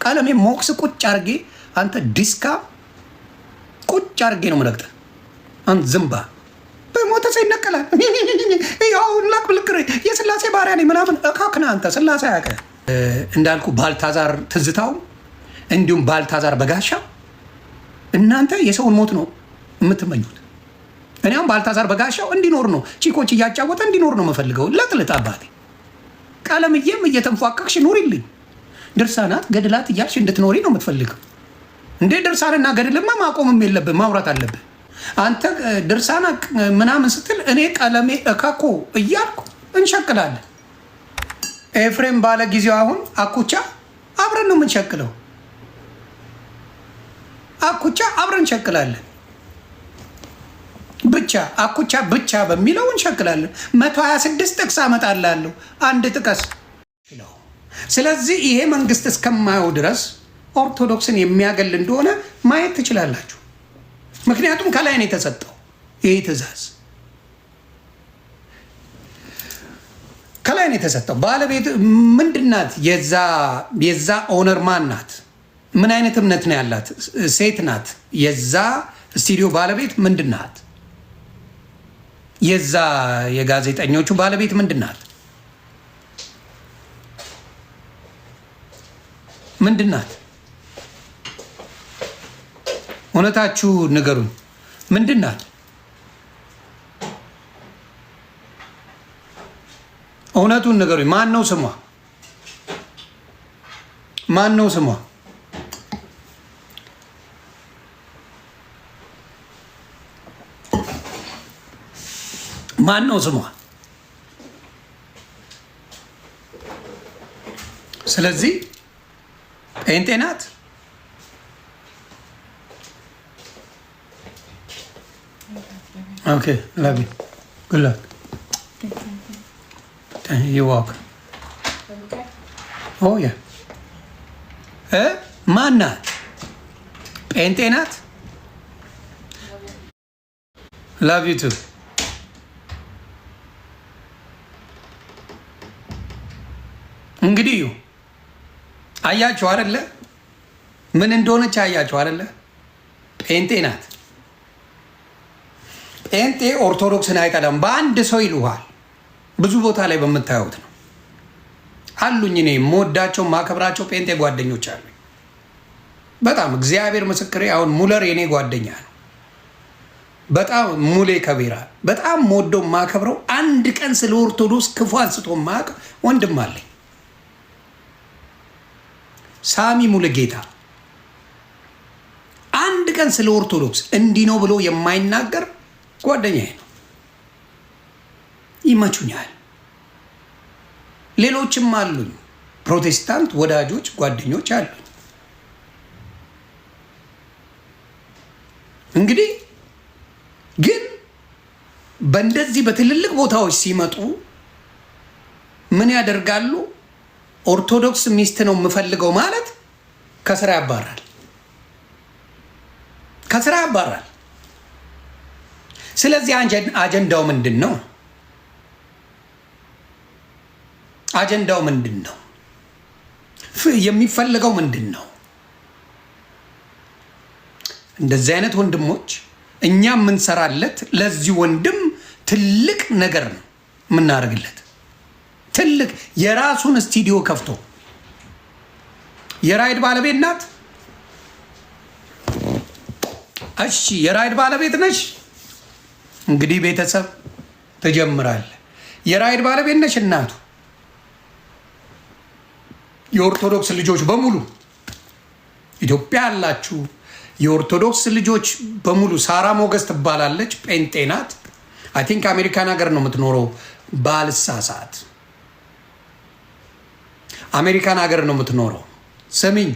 ቀለሜ ሞክስ ቁጭ አርጌ አንተ ዲስካ ቁጭ አርጌ ነው የምረግጥህ። አንተ ዝምባ በሞተ ሰው ይነቀላል። ያው ላክብልክር የስላሴ ባሪያ ነኝ ምናምን እካክና አንተ ስላሴ ያቀ እንዳልኩ ባልታዛር ትዝታው እንዲሁም ባልታዛር በጋሻው እናንተ የሰውን ሞት ነው የምትመኙት። እኔም ባልታዛር በጋሻው እንዲኖር ነው ቺኮች እያጫወተ እንዲኖር ነው የምፈልገው። ለጥልጥ አባቴ ቀለምዬም እየተንፏቀቅሽ ኑሪልኝ። ድርሳናት ገድላት እያልሽ እንድትኖሪ ነው የምትፈልገው እንዴ? ድርሳንና ገድልማ ማቆምም የለብህ ማውራት አለብህ። አንተ ድርሳና ምናምን ስትል እኔ ቀለሜ እካኮ እያልኩ እንሸቅላለን። ኤፍሬም ባለ ጊዜው አሁን አኩቻ አብረን ነው የምንሸቅለው። አኩቻ አብረን እንሸቅላለን። ብቻ አኩቻ ብቻ በሚለው እንሸቅላለን። 126 ጥቅስ አመጣላለሁ አንድ ጥቀስ። ስለዚህ ይሄ መንግስት እስከማየው ድረስ ኦርቶዶክስን የሚያገል እንደሆነ ማየት ትችላላችሁ። ምክንያቱም ከላይ ነው የተሰጠው ይሄ ትእዛዝ፣ ከላይ ነው የተሰጠው። ባለቤት ምንድናት? የዛ ኦነር ማን ናት? ምን አይነት እምነት ነው ያላት? ሴት ናት። የዛ ስቱዲዮ ባለቤት ምንድናት? የዛ የጋዜጠኞቹ ባለቤት ምንድናት? ምንድናት? እውነታችሁ ንገሩኝ። ምንድናት? እውነቱን ንገሩኝ። ማን ነው ስሟ? ማን ነው ስሟ? ማን ነው ስሟ? ስለዚህ ጴንጤ ናት። ኦኬ ላቪ ጉላክ ይዋክ ያ ማን ናት? ጴንጤ ናት። ላቭ ዩ ቱ እንግዲህ አያችሁ አይደለ? ምን እንደሆነች አያችሁ አይደለ? ጴንጤ ናት። ጴንጤ ኦርቶዶክስን አይጠላም። በአንድ ሰው ይሉሃል። ብዙ ቦታ ላይ በምታዩት ነው አሉኝ። እኔ የምወዳቸው ማከብራቸው ጴንጤ ጓደኞች አሉ። በጣም እግዚአብሔር ምስክሬ። አሁን ሙለር የኔ ጓደኛ ነው። በጣም ሙሌ ከቢራ በጣም ሞዶ ማከብረው አንድ ቀን ስለ ኦርቶዶክስ ክፉ አንስቶ ማቅ ወንድም አለኝ። ሳሚ ሙሉጌታ አንድ ቀን ስለ ኦርቶዶክስ እንዲህ ነው ብሎ የማይናገር ጓደኛዬ ነው። ይመቹኛል። ሌሎችም አሉኝ፣ ፕሮቴስታንት ወዳጆች ጓደኞች አሉኝ። እንግዲህ ግን በእንደዚህ በትልልቅ ቦታዎች ሲመጡ ምን ያደርጋሉ? ኦርቶዶክስ ሚስት ነው የምፈልገው ማለት ከስራ ያባራል፣ ከስራ ያባራል። ስለዚህ አጀንዳው ምንድን ነው? አጀንዳው ምንድን ነው? የሚፈልገው ምንድን ነው? እንደዚህ አይነት ወንድሞች እኛ የምንሰራለት ለዚህ ወንድም ትልቅ ነገር ነው የምናደርግለት። ትልቅ የራሱን ስቱዲዮ ከፍቶ የራይድ ባለቤት ናት። እሺ የራይድ ባለቤት ነሽ። እንግዲህ ቤተሰብ ትጀምራለህ። የራይድ ባለቤት ነሽ እናቱ። የኦርቶዶክስ ልጆች በሙሉ ኢትዮጵያ ያላችሁ የኦርቶዶክስ ልጆች በሙሉ ሳራ ሞገስ ትባላለች። ጴንጤ ናት። አይ ቲንክ አሜሪካን ሀገር ነው የምትኖረው ባልሳሳት። አሜሪካን ሀገር ነው የምትኖረው። ስሚኝ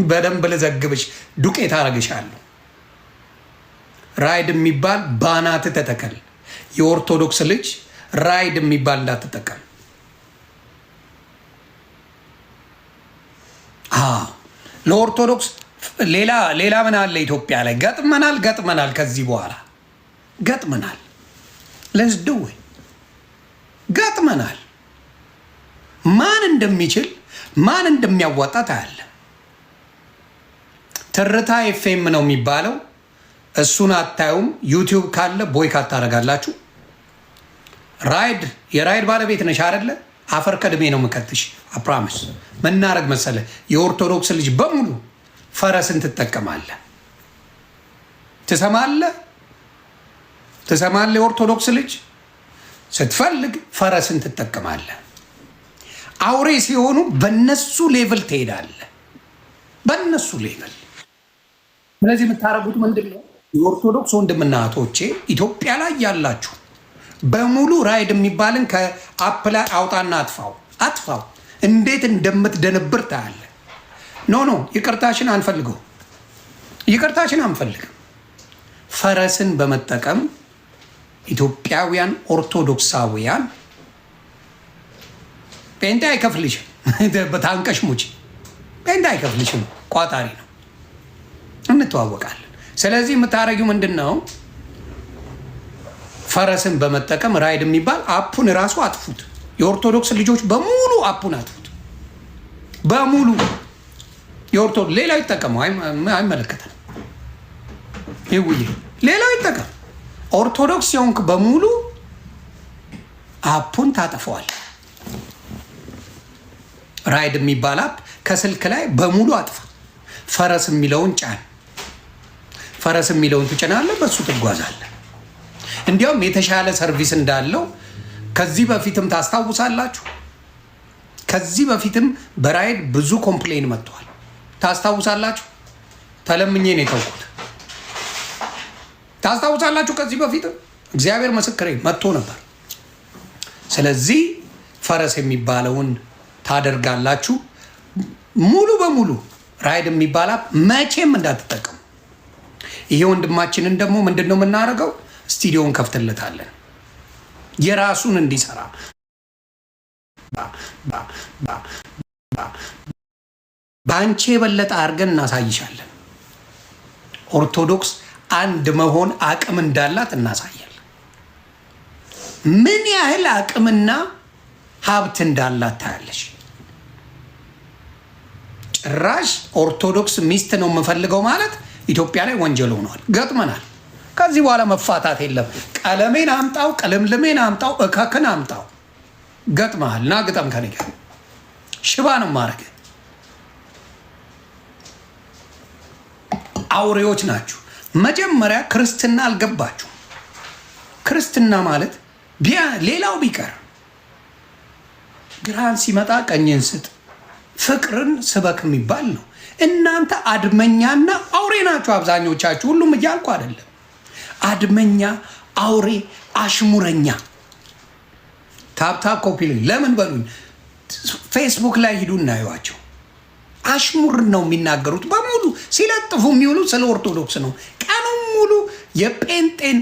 በደንብ ልዘግብሽ፣ ዱቄት አረግሻለሁ። ራይድ የሚባል ባናት ተተከል። የኦርቶዶክስ ልጅ ራይድ የሚባል እንዳትጠቀም። ለኦርቶዶክስ ሌላ ምን አለ? ኢትዮጵያ ላይ ገጥመናል። ከዚህ በኋላ ገጥመናል። ለዝድው ገጥመናል። ማን እንደሚችል ማን እንደሚያዋጣ ታያለ። ትርታ ኤፍኤም ነው የሚባለው። እሱን አታዩም። ዩቲዩብ ካለ ቦይካት ታደርጋላችሁ። ራይድ የራይድ ባለቤት ነሽ አይደለ? አፈር ከድሜ ነው የምከትሽ። አፕራሚስ መናረግ መሰለ የኦርቶዶክስ ልጅ በሙሉ ፈረስን ትጠቀማለህ። ትሰማለህ? የኦርቶዶክስ ልጅ ስትፈልግ ፈረስን ትጠቀማለህ። አውሬ ሲሆኑ በነሱ ሌቭል ትሄዳለህ፣ በነሱ ሌቭል። ስለዚህ የምታደርጉት ምንድን ነው? የኦርቶዶክስ ወንድምና እህቶቼ ኢትዮጵያ ላይ ያላችሁ በሙሉ ራይድ የሚባልን ከአፕ ላይ አውጣና አጥፋው። እንዴት እንደምትደነብር ታያለህ። ኖ ይቅርታሽን አንፈልገው፣ ይቅርታሽን አንፈልግም። ፈረስን በመጠቀም ኢትዮጵያውያን ኦርቶዶክሳውያን ጴንጤ አይከፍልሽም፣ በታንቀሽ ሙች ጴንጤ አይከፍልሽም፣ ቋጣሪ ነው፣ እንተዋወቃለን። ስለዚህ የምታረጊው ምንድን ነው? ፈረስን በመጠቀም ራይድ የሚባል አፑን እራሱ አጥፉት። የኦርቶዶክስ ልጆች በሙሉ አፑን አጥፉት፣ በሙሉ ሌላው ይጠቀመው፣ አይመለከተንም። ይውይ ሌላው ይጠቀም። ኦርቶዶክስ የሆንክ በሙሉ አፑን ታጠፈዋል። ራይድ የሚባል አፕ ከስልክ ላይ በሙሉ አጥፋ። ፈረስ የሚለውን ጫን። ፈረስ የሚለውን ትጭናለህ፣ በሱ ትጓዛለህ። እንዲያውም የተሻለ ሰርቪስ እንዳለው ከዚህ በፊትም ታስታውሳላችሁ። ከዚህ በፊትም በራይድ ብዙ ኮምፕሌን መጥተዋል፣ ታስታውሳላችሁ። ተለምኜ ነው የተውኩት፣ ታስታውሳላችሁ። ከዚህ በፊትም እግዚአብሔር ምስክሬ መጥቶ ነበር። ስለዚህ ፈረስ የሚባለውን ታደርጋላችሁ። ሙሉ በሙሉ ራይድ የሚባል አፕ መቼም እንዳትጠቀሙ። ይሄ ወንድማችንን ደግሞ ምንድን ነው የምናደርገው? ስቱዲዮን ከፍትለታለን የራሱን እንዲሰራ። በአንቺ የበለጠ አድርገን እናሳይሻለን። ኦርቶዶክስ አንድ መሆን አቅም እንዳላት እናሳያለን። ምን ያህል አቅምና ሀብት እንዳላት ታያለሽ። ጭራሽ ኦርቶዶክስ ሚስት ነው የምፈልገው ማለት ኢትዮጵያ ላይ ወንጀል ሆኗል። ገጥመናል። ከዚህ በኋላ መፋታት የለም። ቀለሜን አምጣው፣ ቀለምልሜን አምጣው፣ እከክን አምጣው። ገጥመሃል እና ግጠም ከኔ ጋር ሽባ ነው ማድረግ። አውሬዎች ናችሁ። መጀመሪያ ክርስትና አልገባችሁ። ክርስትና ማለት ሌላው ቢቀር ግራን ሲመጣ ቀኝን ስጥ፣ ፍቅርን ስበክ የሚባል ነው። እናንተ አድመኛና አውሬ ናችሁ አብዛኞቻችሁ። ሁሉም እያልኩ አይደለም። አድመኛ፣ አውሬ፣ አሽሙረኛ። ታብታብ ኮፒ ለምን በሉኝ። ፌስቡክ ላይ ሂዱ እናዩዋቸው። አሽሙር ነው የሚናገሩት በሙሉ። ሲለጥፉ የሚውሉ ስለ ኦርቶዶክስ ነው። ቀኑን ሙሉ የጴንጤን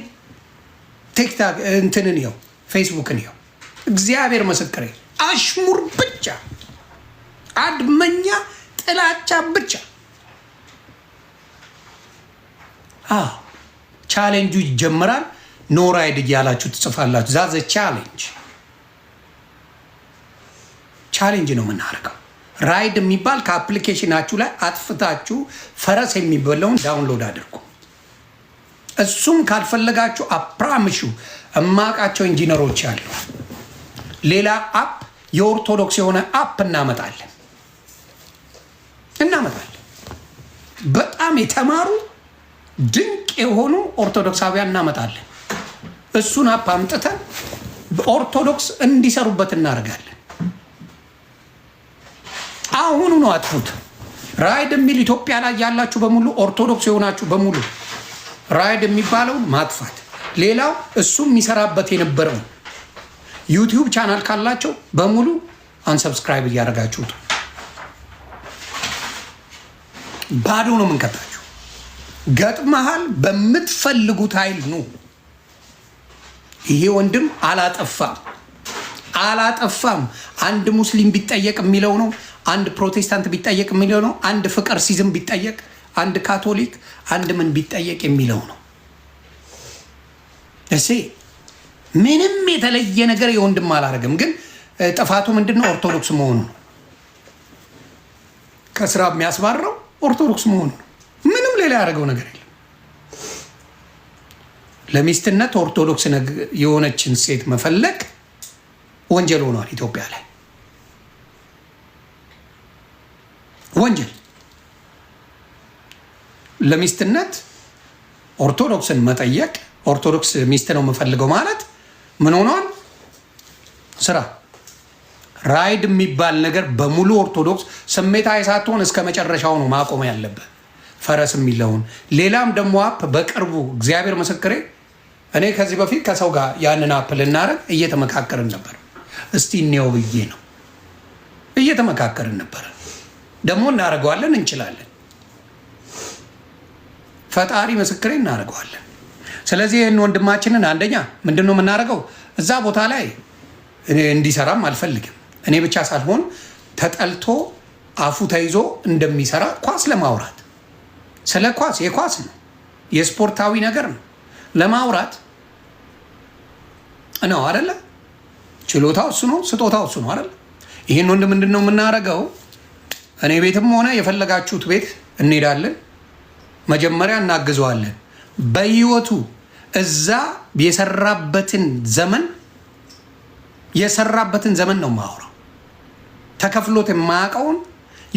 ቲክታክ እንትንን ይኸው፣ ፌስቡክን ይኸው። እግዚአብሔር ምስክሬ፣ አሽሙር ብቻ፣ አድመኛ፣ ጥላቻ ብቻ። ቻሌንጁ ይጀምራል። ኖ ራይድ እያላችሁ ትጽፋላችሁ። ዛዘ ቻሌንጅ ነው የምናደርገው። ራይድ የሚባል ከአፕሊኬሽናችሁ ላይ አጥፍታችሁ ፈረስ የሚበላውን ዳውንሎድ አድርጉ። እሱም ካልፈለጋችሁ አፕራምሹ እማቃቸው ኢንጂነሮች አሉ። ሌላ አፕ የኦርቶዶክስ የሆነ አፕ እናመጣለን። በጣም የተማሩ ድንቅ የሆኑ ኦርቶዶክሳውያን እናመጣለን። እሱን አፕ አምጥተን ኦርቶዶክስ እንዲሰሩበት እናደርጋለን። አሁኑ ነው አጥፉት። ራይድ የሚል ኢትዮጵያ ላይ ያላችሁ በሙሉ ኦርቶዶክስ የሆናችሁ በሙሉ ራይድ የሚባለውን ማጥፋት። ሌላው እሱ የሚሰራበት የነበረው ዩቲዩብ ቻናል ካላቸው በሙሉ አንሰብስክራይብ እያደረጋችሁት ባዶ ነው የምንከታችሁ። ገጥመሃል። በምትፈልጉት ኃይል ኑ። ይሄ ወንድም አላጠፋም። አንድ ሙስሊም ቢጠየቅ የሚለው ነው። አንድ ፕሮቴስታንት ቢጠየቅ የሚለው ነው። አንድ ፍቅር ሲዝም ቢጠየቅ፣ አንድ ካቶሊክ፣ አንድ ምን ቢጠየቅ የሚለው ነው። እሴ ምንም የተለየ ነገር የወንድም አላደረግም። ግን ጥፋቱ ምንድነው? ኦርቶዶክስ መሆኑ ነው። ከስራ የሚያስባረው ኦርቶዶክስ መሆኑ ነው። ሌላ ያደረገው ነገር የለም። ለሚስትነት ኦርቶዶክስ የሆነችን ሴት መፈለግ ወንጀል ሆኗል ኢትዮጵያ ላይ ወንጀል። ለሚስትነት ኦርቶዶክስን መጠየቅ ኦርቶዶክስ ሚስት ነው የምፈልገው ማለት ምን ሆኗል? ስራ ራይድ የሚባል ነገር በሙሉ ኦርቶዶክስ ስሜታዊ ሳትሆን እስከ መጨረሻው ነው ማቆም ያለበት። ፈረስ የሚለውን ሌላም ደግሞ አፕ በቅርቡ እግዚአብሔር ምስክሬ፣ እኔ ከዚህ በፊት ከሰው ጋር ያንን አፕ ልናደርግ እየተመካከርን ነበር። እስቲ እኔው ብዬ ነው እየተመካከርን ነበር። ደግሞ እናደርገዋለን፣ እንችላለን። ፈጣሪ ምስክሬ እናደርገዋለን። ስለዚህ ይህን ወንድማችንን አንደኛ ምንድን ነው የምናደርገው? እዛ ቦታ ላይ እንዲሰራም አልፈልግም። እኔ ብቻ ሳልሆን ተጠልቶ አፉ ተይዞ እንደሚሰራ ኳስ ለማውራት ስለ ኳስ የኳስ ነው የስፖርታዊ ነገር ነው ለማውራት ነው አይደለ? ችሎታው እሱ ነው፣ ስጦታው እሱ ነው አይደለ? ይህን ወንድ ምንድን ነው የምናደርገው? እኔ ቤትም ሆነ የፈለጋችሁት ቤት እንሄዳለን። መጀመሪያ እናግዘዋለን። በህይወቱ እዛ የሰራበትን ዘመን ነው ማውራው። ተከፍሎት የማያውቀውን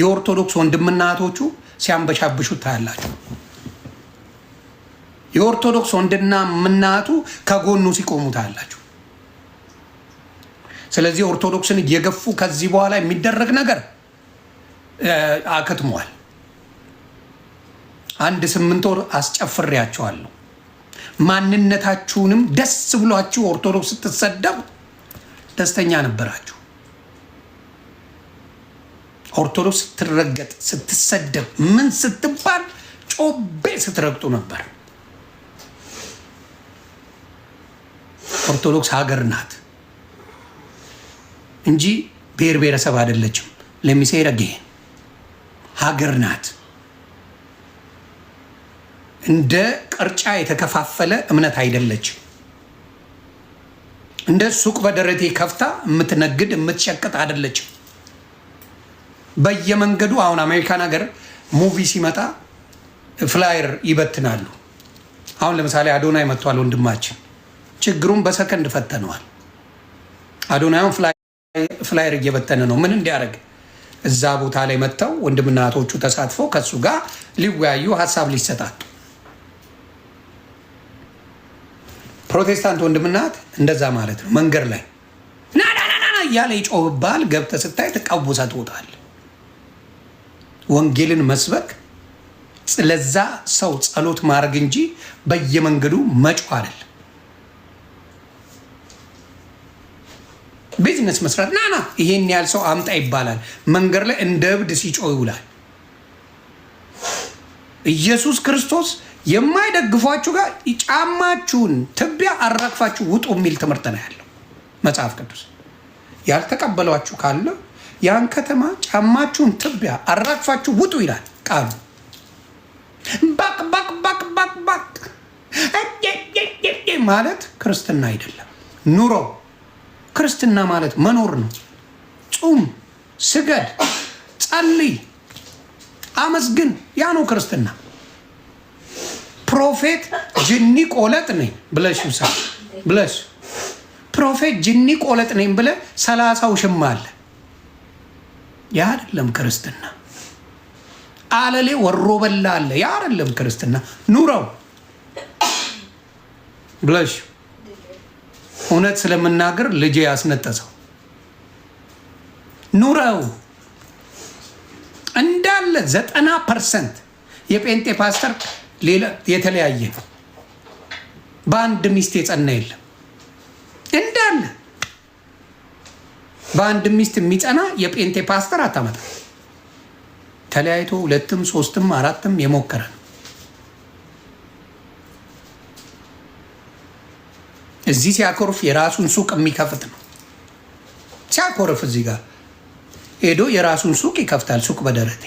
የኦርቶዶክስ ወንድምና እህቶቹ ሲያንበሻብሹት ታያላችሁ። የኦርቶዶክስ ወንድና ምናቱ ከጎኑ ሲቆሙ ታያላችሁ። ስለዚህ ኦርቶዶክስን እየገፉ ከዚህ በኋላ የሚደረግ ነገር አከትሟል። 8 ወር አስጨፍሬያቸዋለሁ። ማንነታችሁንም ደስ ብሏችሁ ኦርቶዶክስ ስትሰደቡ ደስተኛ ነበራችሁ። ኦርቶዶክስ ስትረገጥ ስትሰደብ ምን ስትባል ጮቤ ስትረግጡ ነበር። ኦርቶዶክስ ሀገር ናት እንጂ ብሔር ብሔረሰብ አይደለችም። ለሚሴረጌ ሀገር ናት። እንደ ቅርጫ የተከፋፈለ እምነት አይደለችም። እንደ ሱቅ በደረቴ ከፍታ የምትነግድ የምትሸቅጥ አይደለችም። በየመንገዱ አሁን አሜሪካን ሀገር ሙቪ ሲመጣ ፍላየር ይበትናሉ። አሁን ለምሳሌ አዶናይ መጥቷል ወንድማችን፣ ችግሩን በሰከንድ ፈተነዋል። አዶናይን ፍላየር እየበተነ ነው። ምን እንዲያደርግ እዛ ቦታ ላይ መጥተው ወንድምና እህቶቹ ተሳትፈው ከሱ ጋር ሊወያዩ ሀሳብ ሊሰጣጡ። ፕሮቴስታንት ወንድምናት እንደዛ ማለት ነው። መንገድ ላይ ናናናና እያለ ይጮህብሃል። ገብተህ ስታይ ተቃውሰህ ትወጣለህ። ወንጌልን መስበክ ለዛ ሰው ጸሎት ማድረግ እንጂ በየመንገዱ መጮህ አይደለም። ቢዝነስ መስራት ናና ይሄን ያህል ሰው አምጣ ይባላል። መንገድ ላይ እንደ እብድ ሲጮህ ይውላል። ኢየሱስ ክርስቶስ የማይደግፏችሁ ጋር ጫማችሁን ትቢያ አራግፋችሁ ውጡ የሚል ትምህርት ነው ያለው መጽሐፍ ቅዱስ። ያልተቀበሏችሁ ካለ ያን ከተማ ጫማችሁን ትቢያ አራግፋችሁ ውጡ ይላል ቃሉ። ባክ ባክ ባክ ባክ ባክ ማለት ክርስትና አይደለም። ኑሮ ክርስትና ማለት መኖር ነው። ጹም፣ ስገድ፣ ጸልይ፣ አመስግን። ያ ነው ክርስትና። ፕሮፌት ጅኒ ቆለጥ ነኝ ብለሽ ብለሽ ፕሮፌት ጅኒ ቆለጥ ነኝ ብለ 30 ውሽማ አለ። ያ አይደለም ክርስትና። አለሌ ወሮ በላ አለ። ያ አይደለም ክርስትና። ኑረው ብለሽ እውነት ስለምናገር ልጄ ያስነጠሰው ኑረው እንዳለ 90% የጴንጤ ፓስተር ሌላ የተለያየ ነው። በአንድ ሚስት የጸና የለም። እንዳለ በአንድ ሚስት የሚጸና የጴንጤ ፓስተር አታመጣ። ተለያይቶ 2ም 3ም 4ም የሞከረ ነው። እዚህ ሲያኮርፍ የራሱን ሱቅ የሚከፍት ነው። ሲያኮርፍ እዚህ ጋር ሄዶ የራሱን ሱቅ ይከፍታል። ሱቅ በደረቴ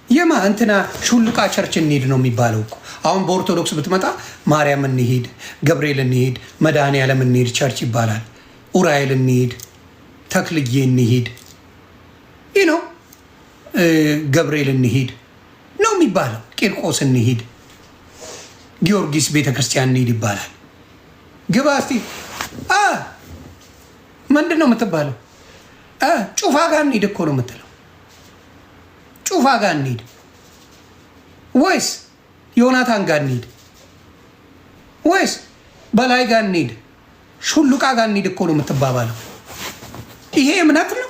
የማ እንትና ሹልቃ ቸርች እንሂድ ነው የሚባለው እኮ። አሁን በኦርቶዶክስ ብትመጣ ማርያም እንሂድ፣ ገብርኤል እንሂድ፣ መድኃኔዓለም እንሂድ ቸርች ይባላል። ኡራኤል እንሂድ፣ ተክልዬ እንሂድ፣ ይህ ነው ገብርኤል እንሂድ ነው የሚባለው? ቂርቆስ እንሂድ፣ ጊዮርጊስ ቤተክርስቲያን እንሂድ ይባላል። ግባ እስቲ። ምንድን ነው የምትባለው? ጩፋ ጋር እንሂድ እኮ ነው የምትለው። ጩፋ ጋር እንሂድ ወይስ ዮናታን ጋር እንሂድ ወይስ በላይ ጋር እንሂድ፣ ሹሉቃ ጋር እንሂድ እኮ ነው የምትባባለው። ይሄ እምነት ነው?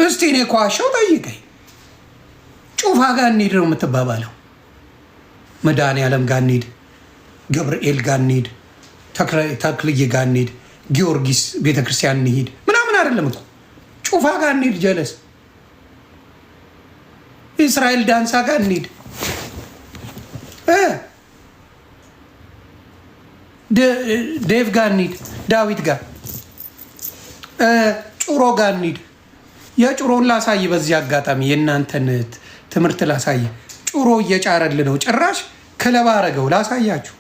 እስቲ እኔ ኳሸው ጠይቀኝ። ጩፋ ጋር እንሂድ ነው የምትባባለው። መድኃኔዓለም ጋር እንሂድ፣ ገብርኤል ጋር እንሂድ፣ ተክልዬ ጋር እንሂድ፣ ጊዮርጊስ ቤተክርስቲያን እንሂድ ምናምን አይደለም እኮ። ጩፋ ጋር እንሂድ፣ ጀለስ እስራኤል ዳንሳ ጋር እንሂድ፣ ዴቭ ጋር እንሂድ፣ ዳዊት ጋር፣ ጩሮ ጋር እንሂድ። የጩሮን ላሳይ፣ በዚህ አጋጣሚ የእናንተን ትምህርት ላሳይ። ጩሮ እየጫረል ነው፣ ጭራሽ ክለብ አረገው። ላሳያችሁ፣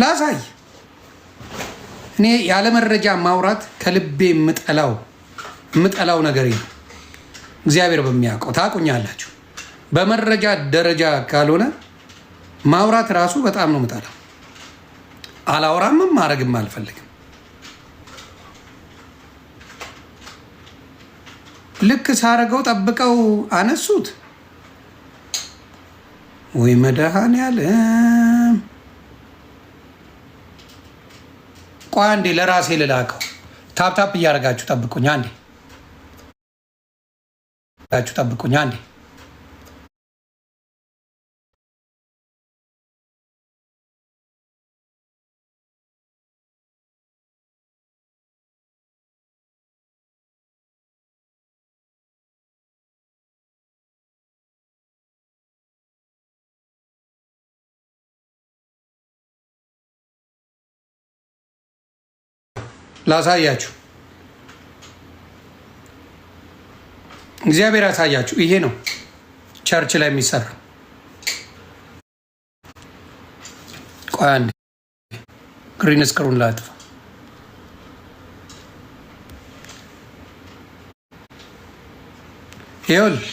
ላሳይ። እኔ ያለ መረጃ ማውራት ከልቤ የምጠላው ነገር ነው። እግዚአብሔር በሚያውቀው ታውቁኛላችሁ። በመረጃ ደረጃ ካልሆነ ማውራት ራሱ በጣም ነው የምጠላው። አላወራምም፣ ማድረግም አልፈልግም። ልክ ሳረገው ጠብቀው አነሱት። ወይ መድኃኔዓለም! ቆይ አንዴ ለራሴ ልላከው። ታፕታፕ እያደረጋችሁ ጠብቁኝ አንዴ። ጠብቁኝ አንዴ። ላሳያችሁ፣ እግዚአብሔር ያሳያችሁ። ይሄ ነው ቸርች ላይ የሚሰራ። ቆይ አንዴ ግሪን ስክሩን ላጥፋ። ይኸውልህ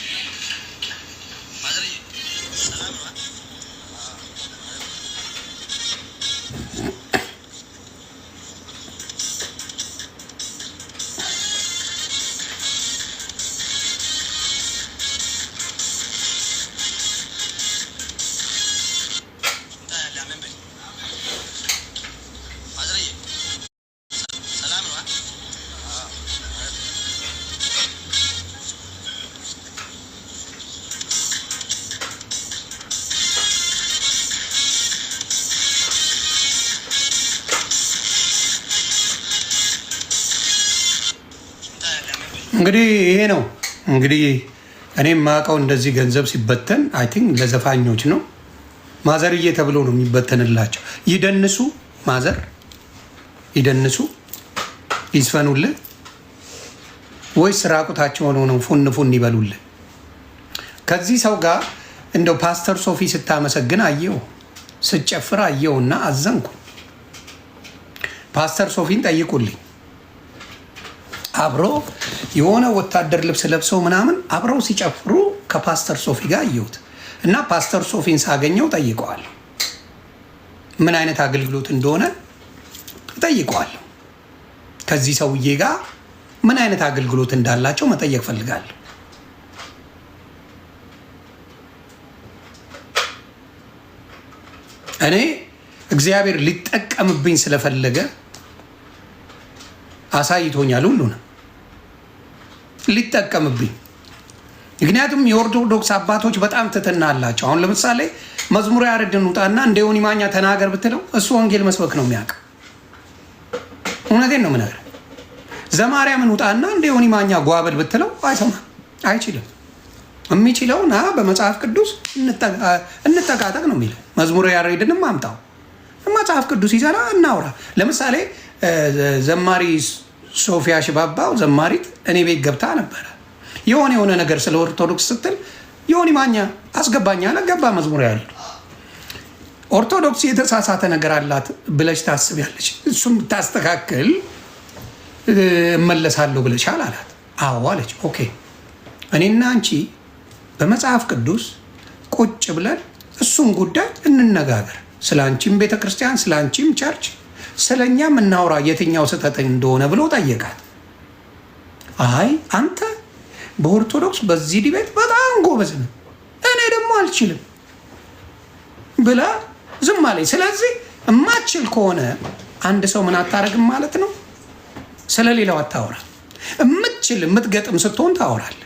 እንግዲህ ይሄ ነው እንግዲህ እኔ የማውቀው እንደዚህ ገንዘብ ሲበተን አይ ቲንክ ለዘፋኞች ነው። ማዘርዬ ተብሎ ነው የሚበተንላቸው። ይደንሱ፣ ማዘር ይደንሱ፣ ይስፈኑልህ ወይስ ራቁታቸው ሆነው ፉን ይበሉልህ? ከዚህ ሰው ጋር እንደው ፓስተር ሶፊ ስታመሰግን አየው፣ ስጨፍር አየውና አዘንኩ። ፓስተር ሶፊን ጠይቁልኝ። አብሮ የሆነ ወታደር ልብስ ለብሰው ምናምን አብረው ሲጨፍሩ ከፓስተር ሶፊ ጋር አየሁት እና ፓስተር ሶፊን ሳገኘው ጠይቀዋለሁ። ምን አይነት አገልግሎት እንደሆነ ጠይቀዋለሁ። ከዚህ ሰውዬ ጋር ምን አይነት አገልግሎት እንዳላቸው መጠየቅ ፈልጋለሁ። እኔ እግዚአብሔር ሊጠቀምብኝ ስለፈለገ አሳይቶኛል ሁሉንም ሊጠቀምብኝ። ምክንያቱም የኦርቶዶክስ አባቶች በጣም ትትና አላቸው። አሁን ለምሳሌ መዝሙረ ያሬድን ውጣና እንደ ዮኒ ማኛ ተናገር ብትለው እሱ ወንጌል መስበክ ነው የሚያውቅ። እውነቴን ነው የምነግርህ። ዘማርያምን ውጣና እንደ ዮኒ ማኛ ጓበል ብትለው አይሰማም፣ አይችልም። የሚችለው ና በመጽሐፍ ቅዱስ እንጠቃጠቅ ነው የሚለው። መዝሙረ ያሬድንም አምጣው መጽሐፍ ቅዱስ ይዘና እናውራ። ለምሳሌ ዘማሪ ሶፊያ ሽባባው ዘማሪት እኔ ቤት ገብታ ነበረ። የሆነ ነገር ስለ ኦርቶዶክስ ስትል ዮኒ ማኛ አስገባኝ አለ። ገባ መዝሙር ያለ ኦርቶዶክስ የተሳሳተ ነገር አላት ብለሽ ታስቢያለሽ፣ እሱም ታስተካክል እመለሳለሁ ብለሻል አላት። አዎ አለች። ኦኬ እኔና አንቺ በመጽሐፍ ቅዱስ ቁጭ ብለን እሱን ጉዳይ እንነጋገር። ስለ አንቺም ቤተ ክርስቲያን፣ ስለ አንቺም ቸርች፣ ስለ እኛም እናውራ የትኛው ስህተት እንደሆነ ብሎ ጠየቃት። አይ አንተ በኦርቶዶክስ በዚህ ዲቤት በጣም ጎበዝ ነው፣ እኔ ደግሞ አልችልም ብላ ዝም አለኝ። ስለዚህ እማችል ከሆነ አንድ ሰው ምን አታረግም ማለት ነው? ስለ ሌላው አታወራ። እምትችል የምትገጥም ስትሆን ታወራል።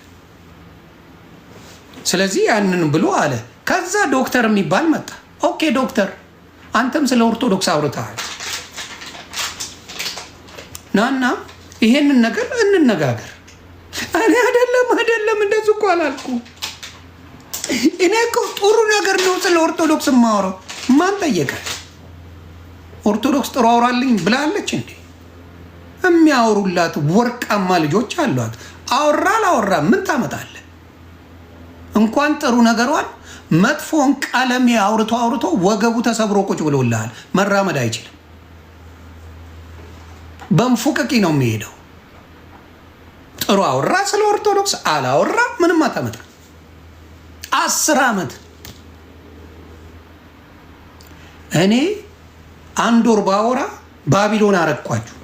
ስለዚህ ያንን ብሎ አለ። ከዛ ዶክተር የሚባል መጣ። ኦኬ ዶክተር አንተም ስለ ኦርቶዶክስ አውርተሃል፣ ናና ይሄንን ነገር እንነጋገር። እኔ አይደለም እንደዚህ እኮ አላልኩ። እኔ እኮ ጥሩ ነገር ነው ስለ ኦርቶዶክስ የማወራው። ማን ጠየቀ? ኦርቶዶክስ ጥሩ አውራልኝ ብላለች እንዴ? የሚያወሩላት ወርቃማ ልጆች አሏት። አወራ አላወራ ምን ታመጣለ? እንኳን ጥሩ ነገሯን መጥፎን ቀለም አውርቶ ወገቡ ተሰብሮ ቁጭ ብሎልሃል። መራመድ አይችልም። በንፉቅቂ ነው የሚሄደው። ጥሩ አወራ ስለ ኦርቶዶክስ አላወራ ምንም አታመጣ። 10 ዓመት እኔ 1 ወር ባወራ ባቢሎን አረኳችሁ።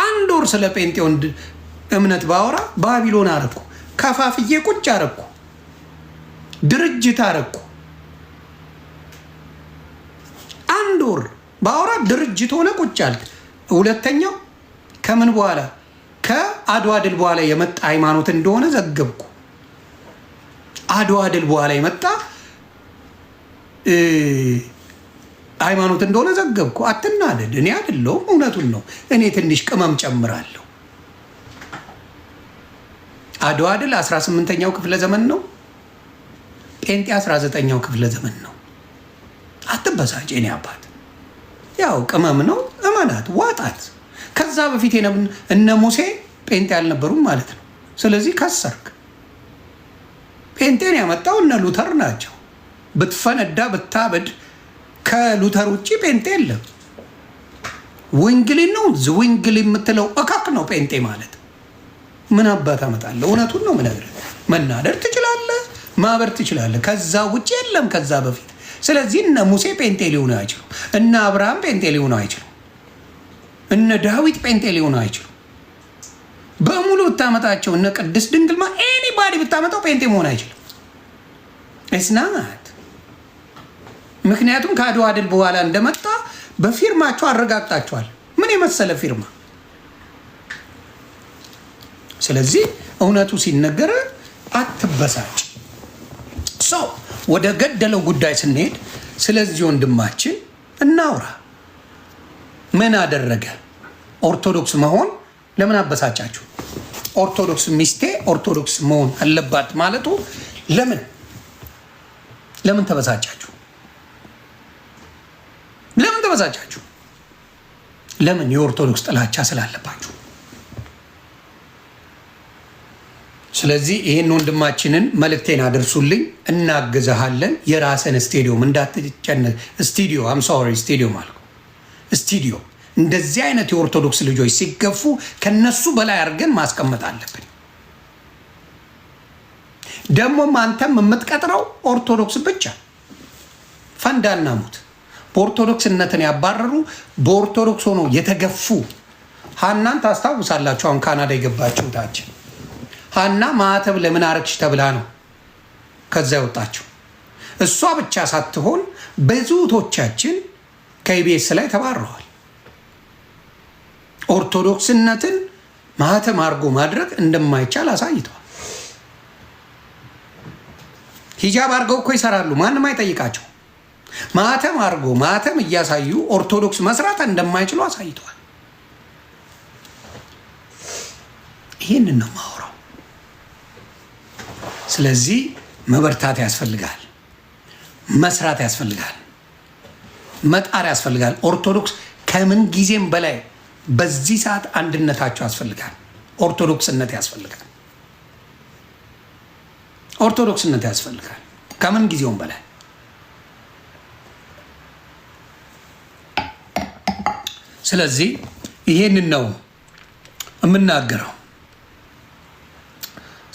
1 ወር ስለ ጴንጤውን እምነት ባወራ ባቢሎን አረኩ። ከፋፍዬ ቁጭ አረኩ። ድርጅት አረኩ። 1 ወር ባወራ ድርጅት ሆነ ቁጭ አለ። ሁለተኛው ከምን በኋላ ከአድዋ ድል በኋላ የመጣ ሃይማኖት እንደሆነ ዘገብኩ። አድዋ ድል በኋላ የመጣ ሃይማኖት እንደሆነ ዘገብኩ። አትናደድ፣ እኔ አይደለሁም፣ እውነቱን ነው። እኔ ትንሽ ቅመም ጨምራለሁ። አድዋ ድል 18ኛው ክፍለ ዘመን ነው። ጴንጤ 19ኛው ክፍለ ዘመን ነው። አትበሳጭ የኔ አባት። ያው ቅመም ነው፣ እመናት፣ ዋጣት። ከዛ በፊት እነ ሙሴ ጴንጤ አልነበሩም ማለት ነው። ስለዚህ ከሰርክ። ጴንጤን ያመጣው እነ ሉተር ናቸው። ብትፈነዳ ብታበድ ከሉተር ውጭ ጴንጤ የለም። ወንግሊ ነው ዝወንግሊ የምትለው እካክ ነው ጴንጤ ማለት። ምን አባት አመጣለሁ? እውነቱን ነው የምነግርህ። መናደር ትችላለህ፣ ማበር ትችላለህ። ከዛ ውጭ የለም ከዛ በፊት። ስለዚህ እነ ሙሴ ጴንጤ ሊሆኑ አይችሉ፣ እነ አብርሃም ጴንጤ ሊሆኑ አይችሉ፣ እነ ዳዊት ጴንጤ ሊሆኑ አይችሉ። በሙሉ ብታመጣቸው እነ ቅድስት ድንግልማ ኤኒባዲ ብታመጣው ጴንጤ መሆን አይችልም። እስናት ምክንያቱም ከአድዋ ድል በኋላ እንደመጣ በፊርማቸው አረጋግጣቸዋል። ምን የመሰለ ፊርማ። ስለዚህ እውነቱ ሲነገር አትበሳጭ። ሰው ወደ ገደለው ጉዳይ ስንሄድ ስለዚህ ወንድማችን እናውራ። ምን አደረገ? ኦርቶዶክስ መሆን ለምን አበሳጫችሁ? ኦርቶዶክስ ሚስቴ ኦርቶዶክስ መሆን አለባት ማለቱ ለምን ተበሳጫችሁ? ለምን ተበሳጫችሁ? ለምን? የኦርቶዶክስ ጥላቻ ስላለባችሁ። ስለዚህ ይህን ወንድማችንን መልእክቴን አድርሱልኝ። እናግዘሃለን። የራስን ስቴዲዮም እንዳትጨነቅ። ስቴዲዮ ማለት ስቱዲዮ እንደዚህ አይነት የኦርቶዶክስ ልጆች ሲገፉ ከነሱ በላይ አድርገን ማስቀመጥ አለብን። ደግሞም አንተም የምትቀጥረው ኦርቶዶክስ ብቻ ፈንዳና ሙት። በኦርቶዶክስነትን ያባረሩ በኦርቶዶክስ ሆኖ የተገፉ ሀናን ታስታውሳላችሁ። አሁን ካናዳ የገባችው ታችን ሀና ማዕተብ ለምን አረግሽ ተብላ ነው ከዛ የወጣችው። እሷ ብቻ ሳትሆን ብዙቶቻችን ከኢቢኤስ ላይ ተባረዋል። ኦርቶዶክስነትን ማህተም አድርጎ ማድረግ እንደማይቻል አሳይተዋል። ሂጃብ አድርገው እኮ ይሰራሉ፣ ማንም አይጠይቃቸው። ማህተም አድርጎ ማህተም እያሳዩ ኦርቶዶክስ መስራት እንደማይችሉ አሳይተዋል። ይህንን ነው ማውራው። ስለዚህ መበርታት ያስፈልጋል፣ መስራት ያስፈልጋል፣ መጣር ያስፈልጋል። ኦርቶዶክስ ከምን ጊዜም በላይ በዚህ ሰዓት አንድነታቸው ያስፈልጋል። ኦርቶዶክስነት ያስፈልጋል። ኦርቶዶክስነት ያስፈልጋል ከምን ጊዜውም በላይ። ስለዚህ ይሄንን ነው የምናገረው።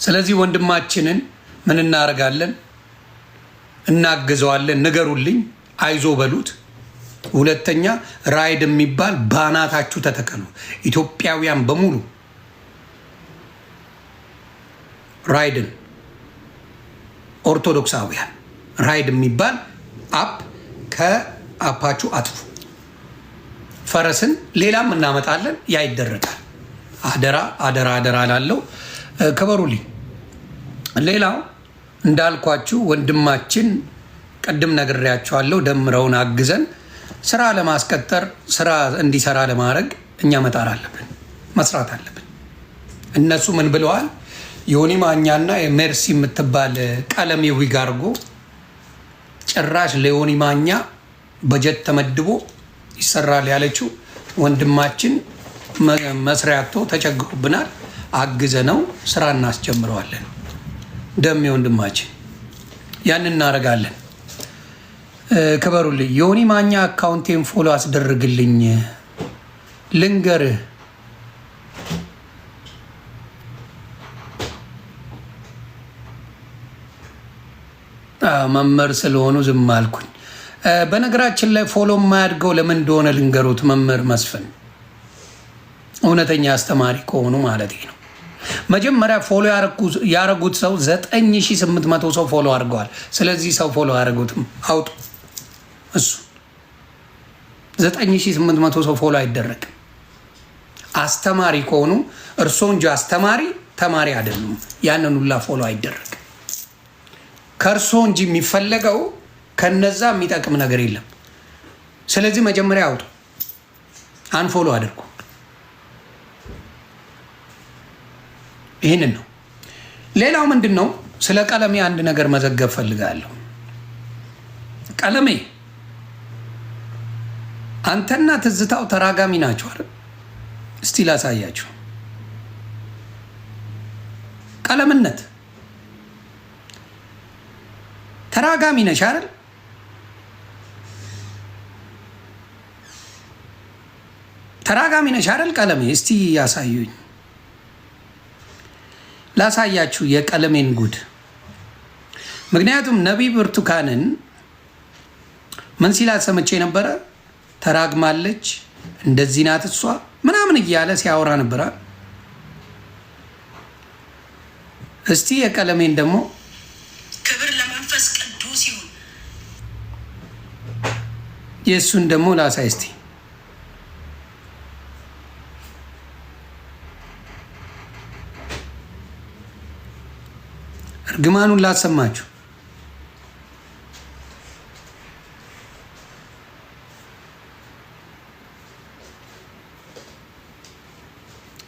ስለዚህ ወንድማችንን ምን እናደርጋለን? እናግዘዋለን። ንገሩልኝ፣ አይዞ በሉት። ሁለተኛ ራይድ የሚባል ባናታችሁ ተተከሉ። ኢትዮጵያውያን በሙሉ ራይድን፣ ኦርቶዶክሳውያን ራይድ የሚባል አፕ ከአፓችሁ አጥፉ። ፈረስን ሌላም እናመጣለን፣ ያ ይደረጋል። አደራ አደራ አደራ ላለው ክበሩልኝ። ሌላው እንዳልኳችሁ ወንድማችን ቅድም ነግሬያቸዋለሁ። ደምረውን አግዘን ስራ ለማስቀጠር ስራ እንዲሰራ ለማድረግ እኛ መጣር አለብን፣ መስራት አለብን። እነሱ ምን ብለዋል? ዮኒ ማኛና የሜርሲ የምትባል ቀለሜ ዊግ አድርጎ ጭራሽ ለዮኒ ማኛ በጀት ተመድቦ ይሰራል ያለችው ወንድማችን መስሪያቶ ተቸግሮብናል። አግዘ ነው ስራ እናስጀምረዋለን። ደሜ ወንድማችን ያን እናደርጋለን። ክበሩልኝ። ዮኒ ማኛ አካውንቴን ፎሎ አስደርግልኝ ልንገርህ። መምህር ስለሆኑ ዝም አልኩኝ። በነገራችን ላይ ፎሎ የማያድገው ለምን እንደሆነ ልንገሩት። መምህር መስፍን እውነተኛ አስተማሪ ከሆኑ ማለት ነው። መጀመሪያ ፎሎ ያረጉት ሰው 9800 ሰው ፎሎ አድርገዋል። ስለዚህ ሰው ፎሎ ያደረጉትም አውጡ። እሱ 9800 ሰው ፎሎ አይደረግም። አስተማሪ ከሆኑ እርሶ እንጂ አስተማሪ ተማሪ አይደሉም። ያንን ሁላ ፎሎ አይደረግም። ከእርሶ እንጂ የሚፈለገው ከነዛ የሚጠቅም ነገር የለም። ስለዚህ መጀመሪያ አውጡ፣ አንፎሎ አድርጉ። ይህንን ነው። ሌላው ምንድን ነው? ስለ ቀለሜ አንድ ነገር መዘገብ ፈልጋለሁ። ቀለሜ አንተና ትዝታው ተራጋሚ ናቸው አይደል? እስቲ ላሳያችሁ። ቀለምነት ተራጋሚ ነሽ አይደል? ተራጋሚ ነሽ አይደል? ቀለሜ እስቲ ያሳዩኝ፣ ላሳያችሁ የቀለሜን ጉድ። ምክንያቱም ነቢይ ብርቱካንን ምን ሲላት ሰምቼ ነበረ? ተራግማለች፣ እንደዚህ ናት እሷ ምናምን እያለ ሲያወራ ነበረ። እስቲ የቀለሜን ደግሞ ክብር ለመንፈስ ቅዱስ ይሁን። የእሱን ደግሞ ላሳይ እስቲ። እርግማኑን ላሰማችሁ።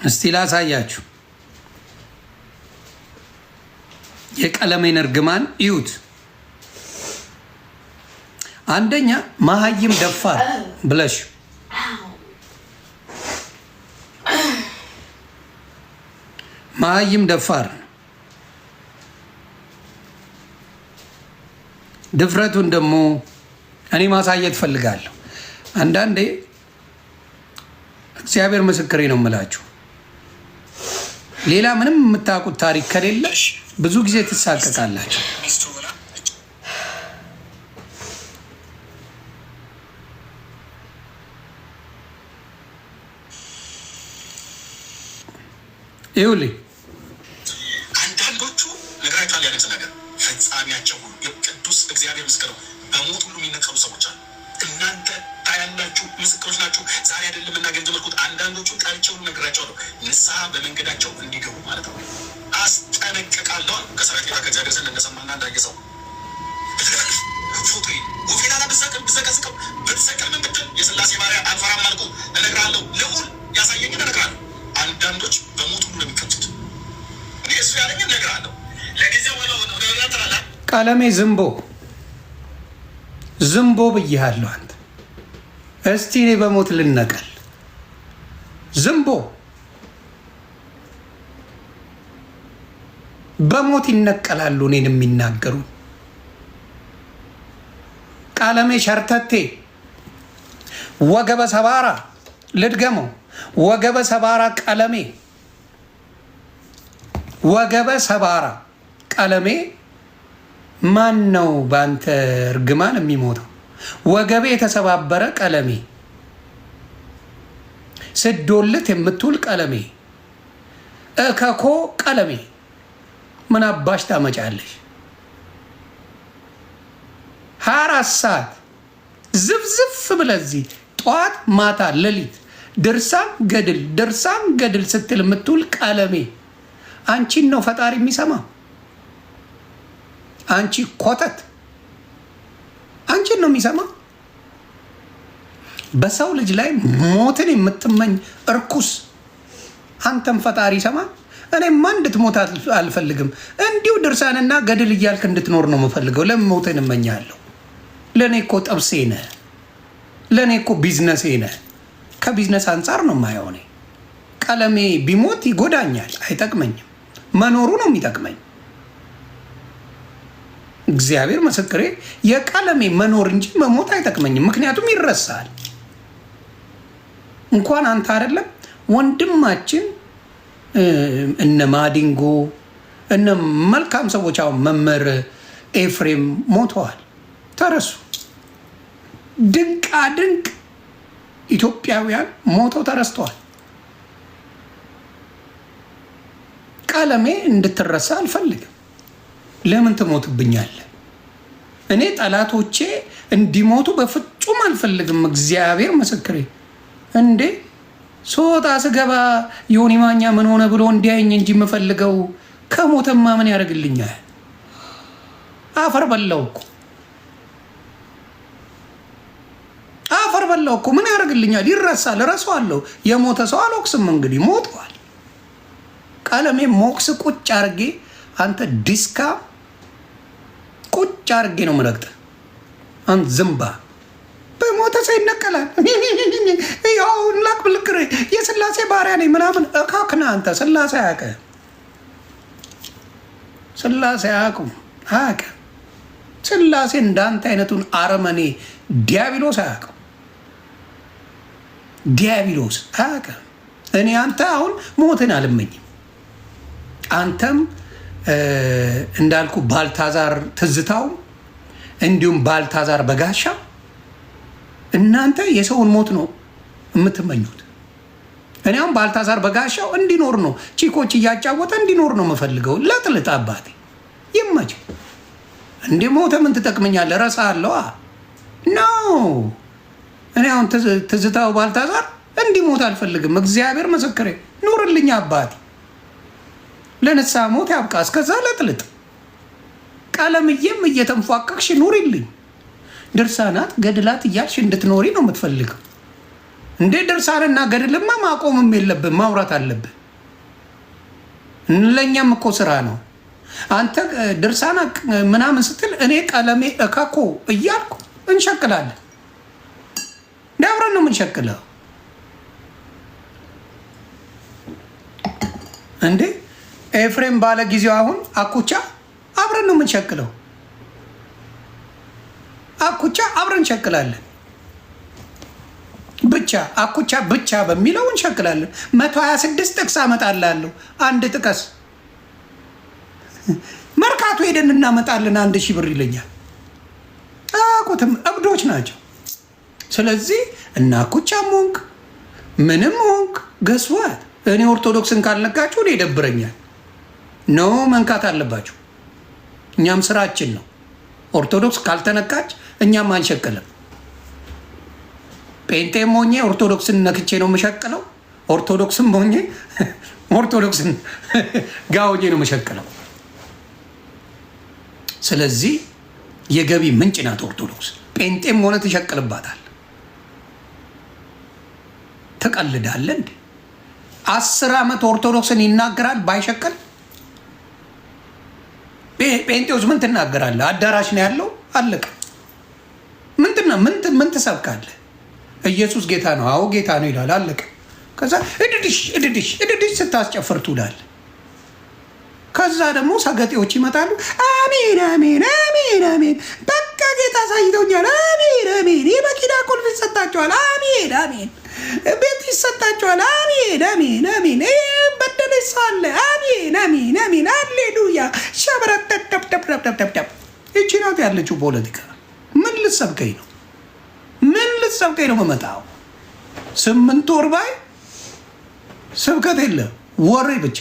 እስቲ ላሳያችሁ የቀለሜን እርግማን እዩት። አንደኛ መሀይም ደፋር ብለሽ መሀይም ደፋር ድፍረቱን ደግሞ እኔ ማሳየት ፈልጋለሁ። አንዳንዴ እግዚአብሔር ምስክሬ ነው የምላችሁ፣ ሌላ ምንም የምታውቁት ታሪክ ከሌለሽ ብዙ ጊዜ ትሳቀቃላችሁ። ይኸውልኝ አንዳንዶቹ ነግራችኋል ያሉት ነገር ፈጻሚያቸው ሁሉ የቅዱስ እግዚአብሔር ምስክር ነው። በሞት ሁሉ የሚነቀሉ ሰዎች አሉ። እናንተ ታያላችሁ፣ ምስክሮች ናችሁ። ዛሬ አይደለም እና ገንዘብ መልኩት አንዳንዶቹ ቃልቸውን ነግራቸዋለሁ፣ ንስሐ በመንገዳቸው እንዲገቡ ማለት ነው። አስጠነቅቃለሁ። ከሰራዊት ጌታ ከእግዚአብሔር ዘንድ እንደሰማና እንዳየ ሰው ፎቶ ወፌላላ ብዘቀዝቀው ብትሰቅል ምን ብትል የስላሴ ባሪያ አልፈራም አልኩ። እነግራለሁ፣ ልዑል ያሳየኝ እነግራለሁ። አንዳንዶች በሞት ሁሉ ነው የሚቀጡት። እኔ እሱ ያለኝ እነግራለሁ። ለጊዜው ቀለሜ ዝምቦ ብያለሁ። አንተ እስቲ እኔ በሞት ልነቀል። ዝምቦ በሞት ይነቀላሉ እኔን የሚናገሩ። ቀለሜ ሸርተቴ ወገበ ሰባራ፣ ልድገመው፣ ወገበ ሰባራ ቀለሜ ወገበ ሰባራ ቀለሜ ማን ነው በአንተ እርግማን የሚሞተው? ወገቤ የተሰባበረ ቀለሜ፣ ስዶልት የምትውል ቀለሜ፣ እከኮ ቀለሜ ምን አባሽ ታመጫለሽ? 24 ሰዓት ዝፍዝፍ ብለዚህ ጠዋት ማታ ሌሊት ድርሳን ገድል ስትል የምትውል ቀለሜ አንቺን ነው ፈጣሪ የሚሰማ? አንቺ ኮተት አንቺን ነው የሚሰማ? በሰው ልጅ ላይ ሞትን የምትመኝ እርኩስ አንተም ፈጣሪ ይሰማ? እኔማ እንድትሞት አልፈልግም። እንዲሁ ድርሳንና ገድል እያልክ እንድትኖር ነው የምፈልገው። ለምን ሞትን እመኛለሁ? ለእኔ እኮ ጥብሴ ነህ፣ ለእኔ እኮ ቢዝነሴ ነህ። ከቢዝነስ አንጻር ነው የማየው። እኔ ቀለሜ ቢሞት ይጎዳኛል፣ አይጠቅመኝም። መኖሩ ነው የሚጠቅመኝ። እግዚአብሔር ምስክሬ፣ የቀለሜ መኖር እንጂ መሞት አይጠቅመኝም። ምክንያቱም ይረሳል። እንኳን አንተ አይደለም ወንድማችን እነ ማዲንጎ እነ መልካም ሰዎች አሁን መምህር ኤፍሬም ሞተዋል፣ ተረሱ። ድንቃ ድንቅ ኢትዮጵያውያን ሞተው ተረስተዋል። ቀለሜ እንድትረሳ አልፈልግም። ለምን ትሞትብኛለህ? እኔ ጠላቶቼ እንዲሞቱ በፍጹም አልፈልግም። እግዚአብሔር ምስክሬ። እንዴ ሶጣ ስገባ ዮኒ ማኛ ምን ሆነ ብሎ እንዲያየኝ እንጂ የምፈልገው ከሞተማ ምን ያደርግልኛል? አፈር በላው እኮ አፈር በላው እኮ ምን ያደርግልኛል? ይረሳል፣ እረሳዋለሁ። የሞተ ሰው አልወቅስም። እንግዲህ ሞተዋል። ቀለሜ ሞክስ ቁጭ አርጌ አንተ ዲስካ ቁጭ አርጌ ነው የምረግጥህ። አንተ ዝምባ በሞተ ሰው ይነቀላል። ያው ላክ ብልክሬ የስላሴ ባሪያ ነኝ ምናምን እካክና አንተ ስላሴ አያውቅም። ስላሴ አያውቁም። ስላሴ እንዳንተ አይነቱን አረመኔ ዲያብሎስ አያውቅም። ዲያብሎስ አያውቅም። እኔ አንተ አሁን ሞትን አልመኝም። አንተም እንዳልኩ ባልታዛር ትዝታው እንዲሁም ባልታዛር በጋሻ እናንተ የሰውን ሞት ነው የምትመኙት። እኔ አሁን ባልታዛር በጋሻው እንዲኖር ነው ቺኮች እያጫወተ እንዲኖር ነው የምፈልገው። ለጥልጥ አባቴ ይመች። እንደ ሞተ ምን ትጠቅመኛለህ? እረሳለሁ ነው። እኔ አሁን ትዝታው ባልታዛር እንዲሞት አልፈልግም። እግዚአብሔር ምስክሬ። ኑርልኝ አባቴ፣ ለንስሐ ሞት ያብቃ። እስከዛ ለጥልጥ ቀለምዬም እየተንፏቀቅሽ ኑሪልኝ። ድርሳናት ገድላት እያልሽ እንድትኖሪ ነው የምትፈልገው። እንዴ ድርሳንና ገድልማ ማቆምም የለብን፣ ማውራት አለብን። ለእኛም እኮ ስራ ነው። አንተ ድርሳና ምናምን ስትል እኔ ቀለሜ እካኮ እያልኩ እንሸቅላለን። አብረን ነው የምንሸቅለው። እንዴ ኤፍሬም ባለ ጊዜው አሁን አኩቻ አብረን ነው የምንሸቅለው። አኩቻ አብረን እንሸቅላለን። ብቻ አኩቻ ብቻ በሚለው እንሸቅላለን። 126 ጥቅስ አመጣላለሁ። አንድ ጥቀስ መርካቶ ሄደን እናመጣለን። 1000 ብር ይለኛል። አቁትም እብዶች ናቸው። ስለዚህ እና አኩቻም ሆንክ ምንም ሆንክ ገስዋት እኔ ኦርቶዶክስን ካልነካችሁ እኔ ይደብረኛል። ነው መንካት አለባችሁ። እኛም ስራችን ነው። ኦርቶዶክስ ካልተነካች እኛም አንሸቅልም። ጴንጤም ሆኜ ኦርቶዶክስን ነክቼ ነው የምሸቅለው። ኦርቶዶክስም ሆኜ ኦርቶዶክስን ጋውጄ ነው የምሸቅለው። ስለዚህ የገቢ ምንጭ ናት ኦርቶዶክስ። ጴንጤም ሆነ ትሸቅልባታል። ትቀልዳለህ እንዴ? 10 ዓመት ኦርቶዶክስን ይናገራል ባይሸቅል። ጴንጤዎች ምን ትናገራለህ? አዳራሽ ነው ያለው፣ አለቀ። ምን ትሰብካለህ? ኢየሱስ ጌታ ነው፣ አዎ ጌታ ነው ይላል፣ አለቀ። ከዛ እድድሽ ስታስጨፍር ትውላለህ። ከዛ ደግሞ ሰገጤዎች ይመጣሉ። አሜን አሜን አሜን አሜን፣ በቃ ጌታ አሳይቶኛል። አሜን አሜን፣ የመኪና ቁልፍ ይሰጣቸዋል። አሜን አሜን፣ ቤት ይሰጣቸዋል። አሜን አሜን አሜን፣ በደለች ሰው አለ። አሜን አሜን አሜን ሃሌሉያ ሸበረት ደብደብደብደብደብ። ይቺ ናት ያለችው ፖለቲካ። ምን ልትሰብከኝ ነው? ምን ልትሰብከኝ ነው? መመጣው 8 ወር ባይ ስብከት የለ ወሬ ብቻ።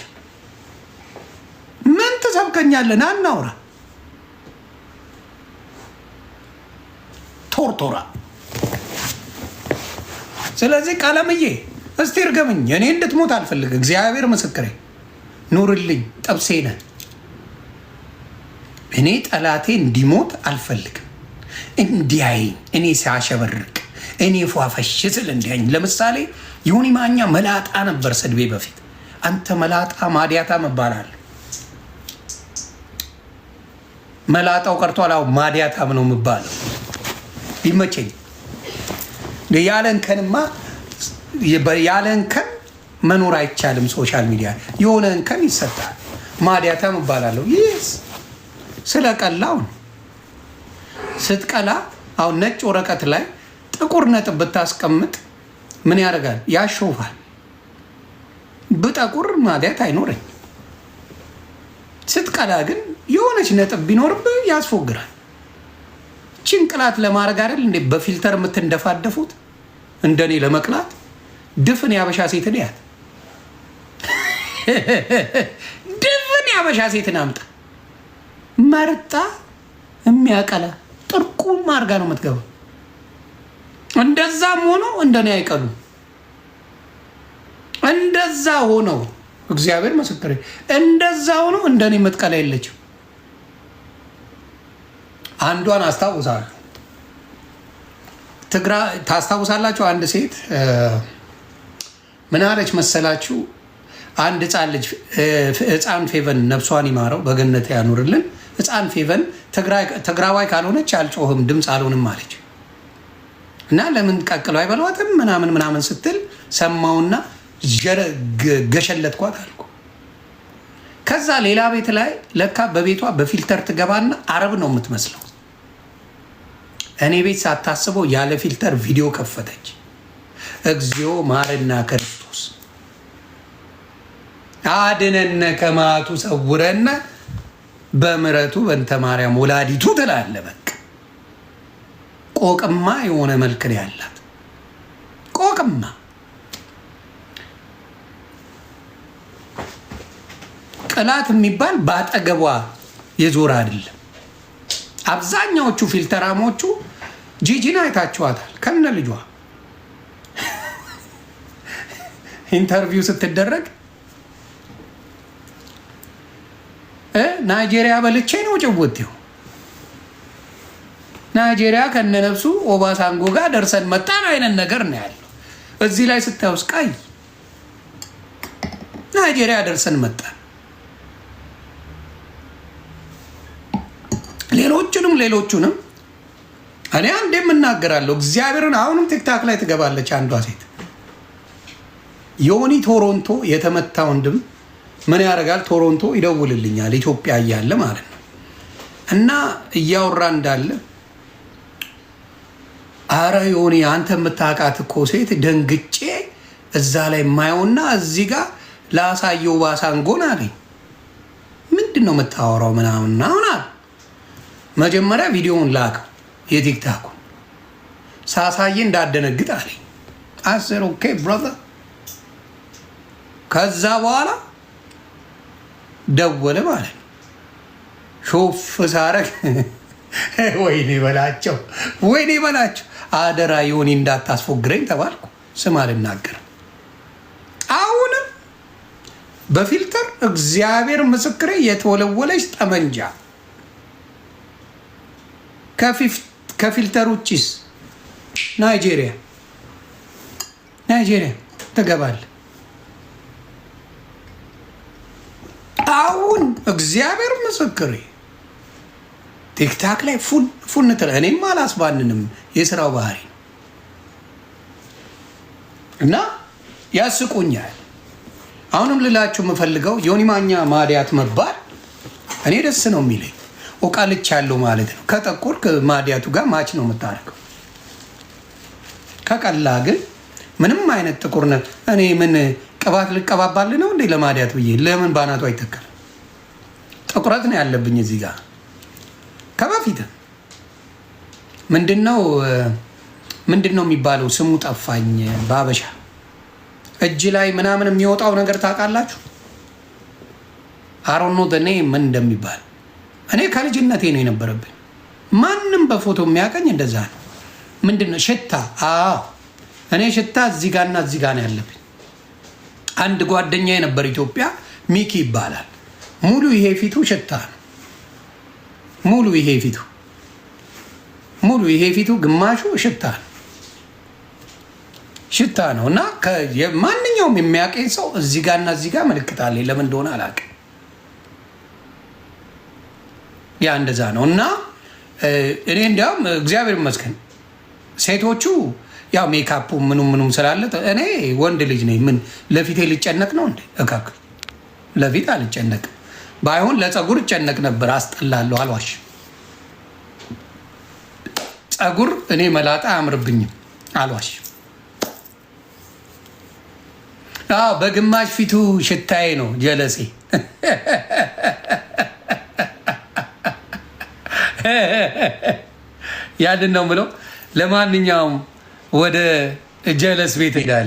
ምን ትሰብከኛለን? አናውራ ቶርቶራ። ስለዚህ ቀለምዬ እስቲ እርገምኝ። እኔ እንድትሞት አልፈልግ። እግዚአብሔር ምስክሬ ኑርልኝ። ጠብሴ ነህ። እኔ ጠላቴ እንዲሞት አልፈልግም። እንዲያይኝ እኔ ሲያሸበርቅ እኔ ፏፈሽ ስል እንዲያይኝ። ለምሳሌ ዮኒ ማኛ መላጣ ነበር ስድቤ በፊት። አንተ መላጣ ማዲያታ መባላል። መላጣው ቀርቷል። አሁን ማዲያታም ነው የምባለው። ይመቸኝ። ያለንከንማ ያለንከን መኖር አይቻልም። ሶሻል ሚዲያ የሆነ እንከን ይሰጣል። ማዲያታም እባላለሁ። ይስ ስለቀላው ነው። ስትቀላ አሁን ነጭ ወረቀት ላይ ጥቁር ነጥብ ብታስቀምጥ ምን ያደርጋል? ያሾፋል። ብጠቁር ማዲያት አይኖረኝ። ስትቀላ ግን የሆነች ነጥብ ቢኖርብህ ያስፎግራል። ጭንቅላት ለማድረግ አይደል እንዴ በፊልተር የምትንደፋደፉት? እንደኔ ለመቅላት ድፍን ያበሻ ሴትን ያት ድፍን ያበሻ ሴትን አምጣ መርጣ የሚያቀላ ጥርቁም አድርጋ ነው የምትገባው። እንደዛም ሆኖ እንደኔ አይቀሉ። እንደዛ ሆነው እግዚአብሔር ምስክሬ፣ እንደዛ ሆኖ እንደኔ የምትቀላ የለችም። አንዷን አስታውሳለሁ። ታስታውሳላችሁ? አንድ ሴት ምን አለች መሰላችሁ? አንድ ህፃን ልጅ ህፃን ፌቨን ነፍሷን ይማረው በገነት ያኑርልን። ህፃን ፌቨን ትግራዋይ ካልሆነች አልጮህም ድምፅ አልሆንም አለች እና ለምን ቀቅሎ አይበሏትም ምናምን ስትል ሰማውና ገሸለትኳት አልኩ። ከዛ ሌላ ቤት ላይ ለካ በቤቷ በፊልተር ትገባና አረብ ነው የምትመስለው። እኔ ቤት ሳታስበው ያለ ፊልተር ቪዲዮ ከፈተች። እግዚኦ ማረና ክርስቶስ አድነነ ከማቱ ሰውረነ በምረቱ በእንተ ማርያም ወላዲቱ ትላለ። በቃ ቆቅማ የሆነ መልክ ነው ያላት። ቆቅማ ቅላት የሚባል በአጠገቧ የዞረ አይደለም። አብዛኛዎቹ ፊልተራሞቹ ጂጂን አይታችኋታል ከነ ልጇ ኢንተርቪው ስትደረግ ናይጄሪያ በልቼ ነው ጭውቴው። ናይጄሪያ ከነነፍሱ ኦባሳንጎ ጋር ደርሰን መጣን አይነት ነገር ነው ያለው። እዚህ ላይ ስታዩስ ቀይ ናይጄሪያ ደርሰን መጣን። ሌሎቹንም እኔ አንዴ የምናገራለሁ እግዚአብሔርን። አሁንም ቲክታክ ላይ ትገባለች አንዷ ሴት ዮኒ ቶሮንቶ የተመታ ወንድም ምን ያደርጋል? ቶሮንቶ ይደውልልኛል ኢትዮጵያ እያለ ማለት ነው። እና እያወራ እንዳለ አረ ዮኒ አንተ የምታውቃት እኮ ሴት ደንግጬ እዛ ላይ የማየውና እዚህ ጋር ላሳየው ባሳንጎን አለኝ። ምንድን ነው የምታወራው ምናምን አሁን መጀመሪያ ቪዲዮውን ላከው የቲክታኩ ሳሳየ እንዳደነግጥ አለኝ። አስር ኦኬ ብራዘር። ከዛ በኋላ ደወለ ማለት ነው። ሾፍ ሳረግ ወይኔ በላቸው አደራ ዮኒ እንዳታስፎግረኝ ተባልኩ። ስም አልናገርም። አሁንም በፊልተር እግዚአብሔር ምስክሬ የተወለወለች ጠመንጃ ከፊልተር ውጭስ ናይጄሪያ ትገባለህ። አሁን እግዚአብሔር ምስክሬ ቲክታክ ላይ ፉን ትለ እኔም አላስባንንም የስራው ባህሪ እና ያስቁኛል። አሁንም ልላችሁ የምፈልገው ዮኒ ማኛ ማዲያት መባል እኔ ደስ ነው የሚለኝ። ኦቃልች ያለው ማለት ነው። ከጠቆር ማዲያቱ ጋር ማች ነው የምታደርገው። ከቀላ ግን ምንም አይነት ጥቁር እኔ ምን ቅባት ልቀባባል ነው እንዴ ለማዲያት ብዬ ለምን ባናቱ አይተከልም? ጥቁረት ነው ያለብኝ እዚህ ጋር ከበፊት ምንድነው የሚባለው ስሙ ጠፋኝ። ባበሻ እጅ ላይ ምናምን የሚወጣው ነገር ታውቃላችሁ? አሮኖ ደኔ ምን እንደሚባል እኔ ከልጅነቴ ነው የነበረብኝ። ማንም በፎቶ የሚያቀኝ እንደዛ ነው። ምንድነው ሽታ? አዎ እኔ ሽታ እዚህ ጋርና እዚህ ጋር ነው ያለብኝ። አንድ ጓደኛ የነበር ኢትዮጵያ ሚኪ ይባላል። ሙሉ ይሄ ፊቱ ሽታ ነው። ሙሉ ይሄ ፊቱ ግማሹ ሽታ ነው። እና ማንኛውም የሚያቀኝ ሰው እዚህ ጋርና እዚህ ጋር ምልክት አለኝ። ለምን እንደሆነ አላውቅም። ያ እንደዛ ነው። እና እኔ እንዲያውም እግዚአብሔር ይመስገን ሴቶቹ ያው ሜካፑ ምኑም ስላለ እኔ ወንድ ልጅ ነኝ። ምን ለፊቴ ልጨነቅ ነው እንዴ? እካክ ለፊት አልጨነቅም። ባይሆን ለፀጉር እጨነቅ ነበር። አስጠላለሁ፣ አልዋሽ። ፀጉር እኔ መላጣ አያምርብኝም፣ አልዋሽ። በግማሽ ፊቱ ሽታዬ ነው ጀለሴ። ያንን ነው ብለው። ለማንኛውም ወደ ጀለስ ቤት ሄዳል።